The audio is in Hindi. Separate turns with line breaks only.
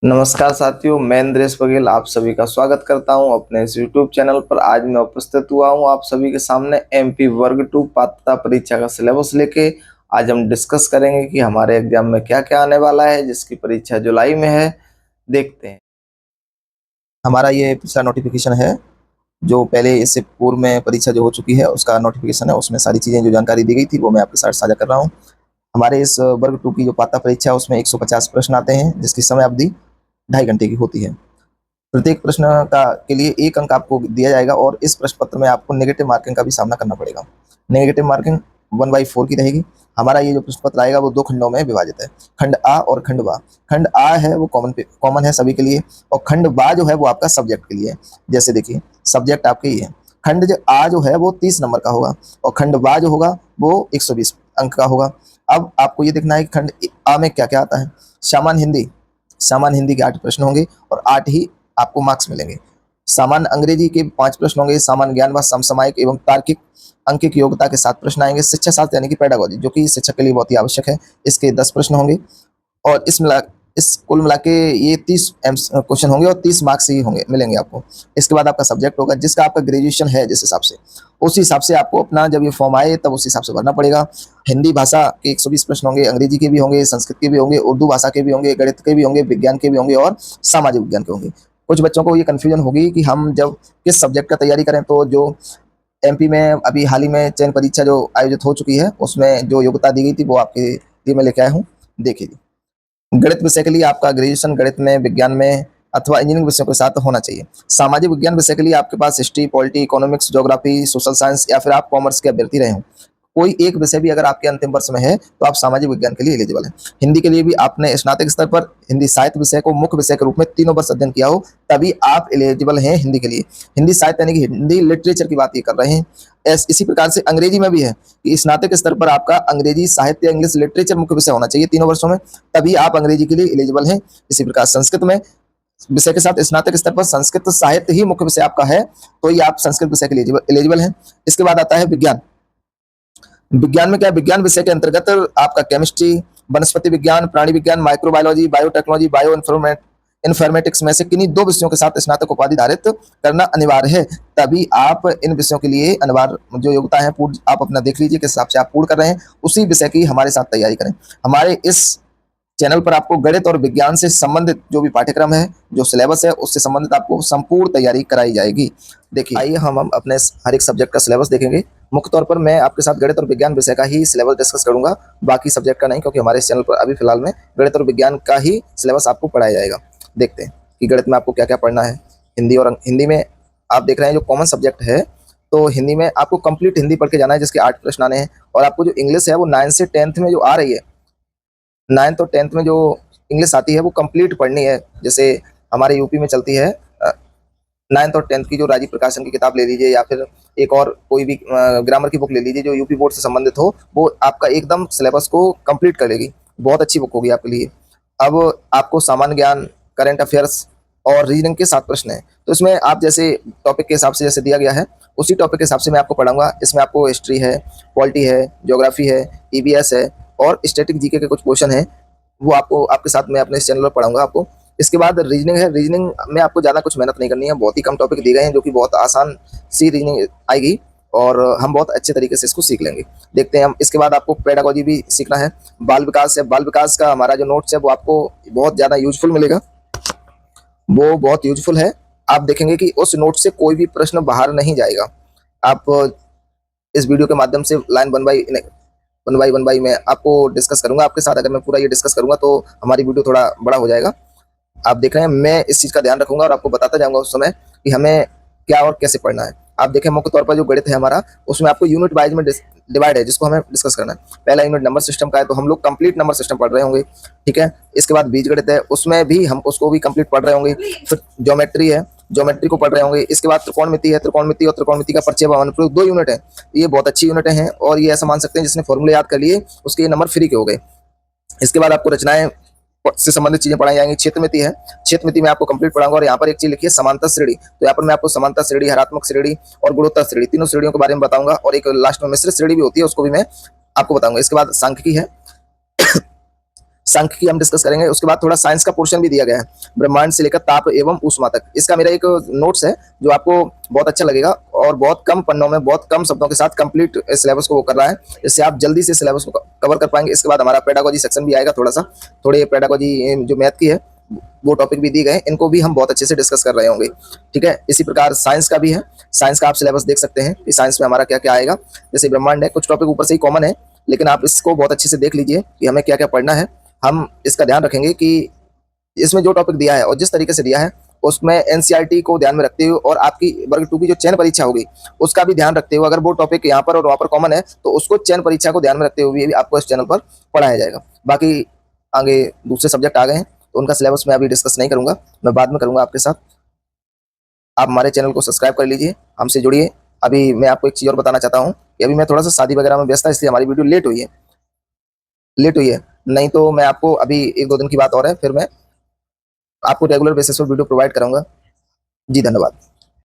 नमस्कार साथियों, मैं इंद्रेश बघेल आप सभी का स्वागत करता हूं अपने इस यूट्यूब चैनल पर। आज मैं उपस्थित हुआ हूं आप सभी के सामने एमपी वर्ग 2 पात्रता परीक्षा का सिलेबस लेके। आज हम डिस्कस करेंगे कि हमारे एग्जाम में क्या क्या आने वाला है, जिसकी परीक्षा जुलाई में है। देखते हैं।
हमारा ये पिछला नोटिफिकेशन है जो पहले इससे पूर्व में परीक्षा जो हो चुकी है उसका नोटिफिकेशन है। उसमें सारी चीज़ें जो जानकारी दी गई थी वो मैं आपके साथ साझा कर रहा हूँ। हमारे इस वर्ग 2 की जो पात्रता परीक्षा है उसमें 150 प्रश्न आते हैं, जिसकी समय अवधि 2.5 घंटे की होती है। प्रत्येक प्रश्न का के लिए 1 अंक आपको दिया जाएगा और इस प्रश्न पत्र में आपको नेगेटिव मार्किंग का भी सामना करना पड़ेगा। नेगेटिव मार्किंग 1/4 की रहेगी। हमारा ये जो प्रश्न पत्र आएगा वो 2 खंडों में विभाजित है, खंड आ और खंड बा। खंड आ है वो कॉमन है सभी के लिए, और खंड बा जो है वो आपका सब्जेक्ट के लिए है। जैसे देखिए, सब्जेक्ट आपके ये है। खंड जो आ जो है वो 30 नंबर का होगा और खंड बा जो होगा वो 120 अंक का होगा। अब आपको ये देखना है कि खंड आ में क्या क्या आता है। सामान्य हिंदी के 8 प्रश्न होंगे और 8 ही आपको मार्क्स मिलेंगे। सामान्य अंग्रेजी के 5 प्रश्न होंगे। सामान्य ज्ञान व समसामयिक एवं तार्किक अंकिक योग्यता के 7 प्रश्न आएंगे। शिक्षा शास्त्र यानी कि पेडागोजी, जो कि शिक्षक के लिए बहुत ही आवश्यक है, इसके 10 प्रश्न होंगे। और इस कुल मिला के ये 30 क्वेश्चन होंगे और 30 मार्क्स ही होंगे मिलेंगे आपको। इसके बाद आपका सब्जेक्ट होगा, जिसका आपका ग्रेजुएशन है जिस हिसाब से, उस हिसाब से आपको अपना जब ये फॉर्म आए तब उस हिसाब से भरना पड़ेगा। हिंदी भाषा के 120 प्रश्न होंगे, अंग्रेजी के भी होंगे, संस्कृत के भी होंगे, उर्दू भाषा के भी होंगे, गणित के भी होंगे, विज्ञान के भी होंगे और सामाजिक विज्ञान के होंगे। कुछ बच्चों को ये कन्फ्यूजन होगी कि हम जब किस सब्जेक्ट का तैयारी करें, तो जो एमपी में अभी हाल ही में चयन परीक्षा जो आयोजित हो चुकी है उसमें जो योग्यता दी गई थी वो आपके लिए मैं लेके आया हूँ। देखिए, गणित विषय के लिए आपका ग्रेजुएशन गणित में, विज्ञान में अथवा इंजीनियरिंग विषयों के साथ होना चाहिए। सामाजिक विज्ञान विषय के लिए आपके पास history, polity, economics, geography, social science या फिर आप कॉमर्स के अभ्यर्थी रहे हों। कोई एक विषय भी अगर आपके अंतिम वर्ष में है तो आप सामाजिक विज्ञान के लिए एलिजिबल हैं। हिंदी के लिए भी आपने स्नातक स्तर पर हिंदी साहित्य विषय को मुख्य विषय के रूप में 3 वर्ष अध्ययन किया हो, तभी आप एलिजिबल हैं हिंदी के लिए। हिंदी साहित्य यानी कि हिंदी लिटरेचर की बात ये कर रहे हैं। इसी प्रकार से अंग्रेजी में भी है कि स्नातक स्तर पर आपका अंग्रेजी साहित्य, इंग्लिश लिटरेचर मुख्य विषय होना चाहिए 3 वर्षों में, तभी आप अंग्रेजी के लिए एलिजिबल हैं। इसी प्रकार संस्कृत में विषय के साथ स्नातक स्तर पर संस्कृत साहित्य ही मुख्य विषय आपका है, तो ये आप संस्कृत विषय के लिए एलिजिबल हैं। इसके बाद आता है विज्ञान। विज्ञान में क्या, विज्ञान विषय के अंतर्गत आपका केमिस्ट्री, वनस्पति विज्ञान, प्राणी विज्ञान, माइक्रोबायोलॉजी, बायोटेक्नोलॉजी, बायो इन्फॉर्मेटिक्स में से किन्हीं 2 विषयों के साथ स्नातक उपाधि धारित करना अनिवार्य है, तभी आप इन विषयों के लिए अनिवार्य जो योग्यता है पूर्ण आप अपना देख लीजिए किस हिसाब से आप पूर्ण कर रहे हैं, उसी विषय की हमारे साथ तैयारी करें। हमारे इस चैनल पर आपको गणित और विज्ञान से संबंधित जो भी पाठ्यक्रम है, जो सिलेबस है, उससे संबंधित आपको संपूर्ण तैयारी कराई जाएगी। देखिए, आइए हम अपने हर एक सब्जेक्ट का सिलेबस देखेंगे। मुख्य तौर पर मैं आपके साथ गणित और विज्ञान विषय का ही सिलेबस डिस्कस करूंगा, बाकी सब्जेक्ट का नहीं, क्योंकि हमारे इस चैनल पर अभी फिलहाल में गणित और विज्ञान का ही सिलेबस आपको पढ़ाया जाएगा। देखते हैं कि गणित में आपको क्या क्या पढ़ना है। हिंदी में आप देख रहे हैं जो कॉमन सब्जेक्ट है, तो हिंदी में आपको कंप्लीट हिंदी पढ़ के जाना है, जिसके 8 प्रश्न आने हैं। और आपको जो इंग्लिश है वो 9 से 10th में जो आ रही है, 9th और 10th में जो इंग्लिश आती है वो कंप्लीट पढ़नी है। जैसे हमारे यूपी में चलती है 9th और 10th की जो राजीव प्रकाशन की किताब ले लीजिए, या फिर एक और कोई भी ग्रामर की बुक ले लीजिए जो यूपी बोर्ड से संबंधित हो, वो आपका एकदम सिलेबस को कंप्लीट कर लेगी। बहुत अच्छी बुक होगी आपके लिए। अब आपको सामान्य ज्ञान, करंट अफेयर्स और रीजनिंग के 7 प्रश्न हैं, तो इसमें आप जैसे टॉपिक के हिसाब से जैसे दिया गया है उसी टॉपिक के हिसाब से मैं आपको पढ़ाऊंगा। इसमें आपको हिस्ट्री है, पॉलिटी है, ज्योग्राफी है, ईवीएस है और स्टैटिक जीके के कुछ क्वेश्चन हैं, वो आपको आपके साथ मैं अपने इस चैनल पर पढ़ाऊंगा आपको। इसके बाद रीजनिंग है। रीजनिंग में आपको ज़्यादा कुछ मेहनत नहीं करनी है, बहुत ही कम टॉपिक दिए गए हैं जो कि बहुत आसान सी रीजनिंग आएगी और हम बहुत अच्छे तरीके से इसको सीख लेंगे। देखते हैं हम। इसके बाद आपको पेडागोजी भी सीखना है। बाल विकास है। बाल विकास का हमारा जो नोट्स है वो आपको बहुत ज़्यादा यूजफुल मिलेगा, वो बहुत यूजफुल है। आप देखेंगे कि उस नोट से कोई भी प्रश्न बाहर नहीं जाएगा। आप इस वीडियो के माध्यम से लाइन वन बाई मैं आपको डिस्कस करूंगा आपके साथ। अगर मैं पूरा ये डिस्कस करूंगा तो हमारी वीडियो थोड़ा बड़ा हो जाएगा। आप देख रहे हैं, मैं इस चीज़ का ध्यान रखूंगा और आपको बताता जाऊंगा उस समय कि हमें क्या और कैसे पढ़ना है। आप देखें, मुख्य तौर पर जो गणित है हमारा, उसमें आपको यूनिट वाइज में डिवाइड है, जिसको हमें डिस्कस करना है। पहला यूनिट नंबर सिस्टम का है, तो हम लोग कंप्लीट नंबर सिस्टम पढ़ रहे होंगे, ठीक है। इसके बाद बीजगणित है, उसमें भी हम उसको भी कंप्लीट पढ़ रहे होंगे। फिर ज्योमेट्री है, ज्योमेट्री को पढ़ रहे होंगे। इसके बाद त्रिकोणमिति है, त्रिकोणमिति और त्रिकोणमिति का परिचय व अनुप्रयोग 2 यूनिट है। ये बहुत अच्छी यूनिट हैं और ये ऐसा मान सकते हैं जिसने फॉर्मूले याद कर लिए उसके नंबर फ्री के हो गए। इसके बाद आपको रचनाएं से संबंधित चीजें पढ़ाई जाएंगी। क्षेत्रमिति है, क्षेत्रमिति में आपको कंप्लीट पढ़ाऊंगा। और यहाँ पर एक चीज लिखिए, समांतर श्रेणी। तो यहाँ पर मैं आपको समांतर श्रेणी, हरात्मक श्रेणी और गुणोत्तर श्रेणी, तीनों श्रेणियों के बारे में बताऊंगा। और एक लास्ट में मिश्रित श्रेणी भी होती है, उसको भी मैं आपको बताऊंगा। इसके बाद सांख्यिकी है। सांख्य की हम डिस्कस करेंगे। उसके बाद थोड़ा साइंस का पोर्शन भी दिया गया है, ब्रह्मांड से लेकर ताप एवं ऊष्मा तक। इसका मेरा एक नोट्स है जो आपको बहुत अच्छा लगेगा और बहुत कम पन्नों में बहुत कम शब्दों के साथ कंप्लीट सिलेबस को वो कर रहा है, इससे आप जल्दी से सिलेबस को कवर कर पाएंगे। इसके बाद हमारा पेडागोजी सेक्शन भी आएगा, थोड़े पेडागोजी जो मैथ की है वो टॉपिक भी दिए गए हैं, इनको भी हम बहुत अच्छे से डिस्कस कर रहे होंगे। ठीक है, इसी प्रकार साइंस का भी है। साइंस का आप सिलेबस देख सकते हैं कि साइंस में हमारा क्या क्या आएगा। जैसे ब्रह्मांड है, कुछ टॉपिक ऊपर से ही कॉमन है, लेकिन आप इसको बहुत अच्छे से देख लीजिए कि हमें क्या क्या पढ़ना है। हम इसका ध्यान रखेंगे कि इसमें जो टॉपिक दिया है और जिस तरीके से दिया है उसमें एनसीईआरटी को ध्यान में रखते हुए और आपकी वर्ग 2 की जो चयन परीक्षा होगी उसका भी ध्यान रखते हुए, अगर वो टॉपिक यहाँ पर और वहाँ पर कॉमन है तो उसको चयन परीक्षा को ध्यान में रखते हुए भी आपको इस चैनल पर पढ़ाया जाएगा। बाकी आगे दूसरे सब्जेक्ट आ गए हैं तो उनका सिलेबस मैं अभी डिस्कस नहीं करूंगा, मैं बाद में करूंगा आपके साथ। आप हमारे चैनल को सब्सक्राइब कर लीजिए, हमसे जुड़िए। अभी मैं आपको एक चीज़ और बताना चाहता हूँ कि अभी मैं थोड़ा सा शादी वगैरह में व्यस्त था, इसलिए हमारी वीडियो लेट हुई है। नहीं तो मैं आपको अभी 1-2 दिन की बात और है, फिर मैं आपको रेगुलर बेसिस पर वीडियो प्रोवाइड करूंगा। जी धन्यवाद।